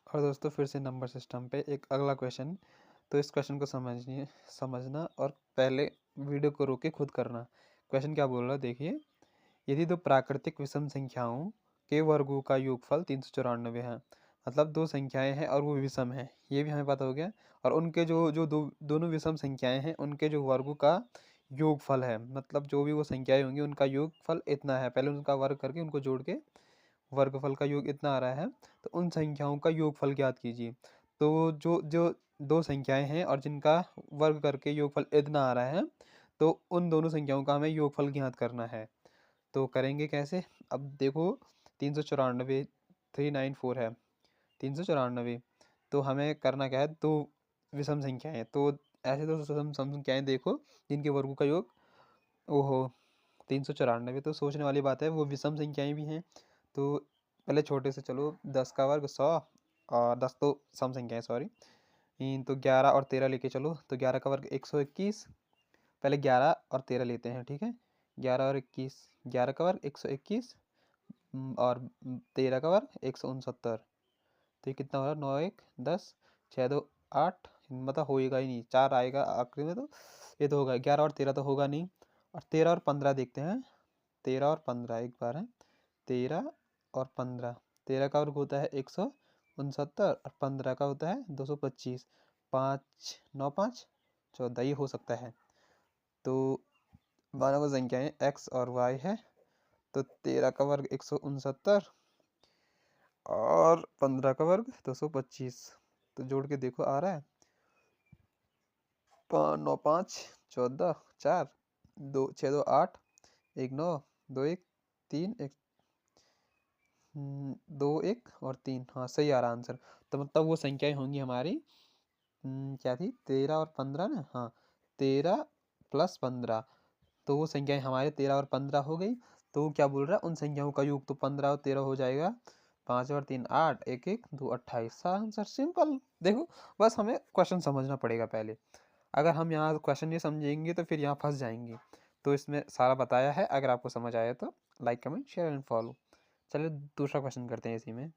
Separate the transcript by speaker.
Speaker 1: और दोस्तों फिर से नंबर सिस्टम पे एक अगला क्वेश्चन। तो इस क्वेश्चन को समझना और पहले वीडियो को रोक के खुद करना। क्वेश्चन क्या बोल रहा है देखिए। यदि दो प्राकृतिक विषम संख्याओं के वर्गों का योगफल 394 है, मतलब दो संख्याएं हैं और वो विषम है, ये भी हमें पता हो गया। और उनके जो जो दोनों विषम संख्याएं हैं उनके जो वर्गों का योगफल है, मतलब जो भी वो संख्याएं होंगी उनका योगफल इतना है, पहले उनका वर्ग करके उनको जोड़ के वर्गफल का योग इतना आ रहा है। तो उन संख्याओं का योगफल ज्ञात कीजिए। तो जो जो दो संख्याएं हैं और जिनका वर्ग करके योगफल इतना आ रहा है, तो उन दोनों संख्याओं का हमें योगफल ज्ञात करना है। तो करेंगे कैसे? अब देखो 394 394 है, 394। तो हमें करना क्या है, दो विषम संख्याएं, तो ऐसे दो विषम संख्याएं देखो जिनके वर्गों का योग ओहो 394। तो सोचने वाली बात है, वो विषम संख्याएं भी हैं। तो पहले छोटे से चलो, 10 का वर्ग 100, और 10 तो सम संख्या है सॉरी। तो 11 और 13 लेके चलो, तो 11 का वर्ग 121। पहले 11 और 13 लेते हैं, ठीक है। 11 और 21, 11 का वर्ग 121, और 13 का वर्ग 169। तो ये कितना हो रहा है, 9 1 10, 6 2 8, मतलब होएगा ही नहीं, 4 आएगा आखिरी में। तो ये तो होगा 11 और 13 तो होगा नहीं। और 13 और 15 देखते हैं। 13 और 15 एक बार है, 13 और 15। 13 का वर्ग होता है 169 और 15 का होता है 225। 5 9 5 14, ये हो सकता है। तो मानव संख्याएं x और y है। तो 13 का वर्ग 169 और 15 का वर्ग 225। तो जोड़ के देखो आ रहा है 9 5 14, 4 2 6 2 8 1 9 2 1 3 1 2 1 और 3, हाँ सही आ रहा आंसर। तो मतलब वो संख्याएं होंगी हमारी, क्या थी, 13 और 15 ना, हाँ 13 प्लस 15। तो वो संख्याएं हमारे 13 और 15 हो गई। तो वो क्या बोल रहा है, उन संख्याओं का योग, तो 15 और 13 हो जाएगा 5 और 3 8, 1 1 2 28। Answer simple. देखो बस हमें क्वेश्चन समझना पड़ेगा पहले। अगर हम यहाँ क्वेश्चन नहीं समझेंगे तो फिर यहाँ फंस जाएंगे। तो इसमें सारा बताया है, अगर आपको समझ आया तो like comment share and follow. चलिए दूसरा क्वेश्चन करते हैं इसी में।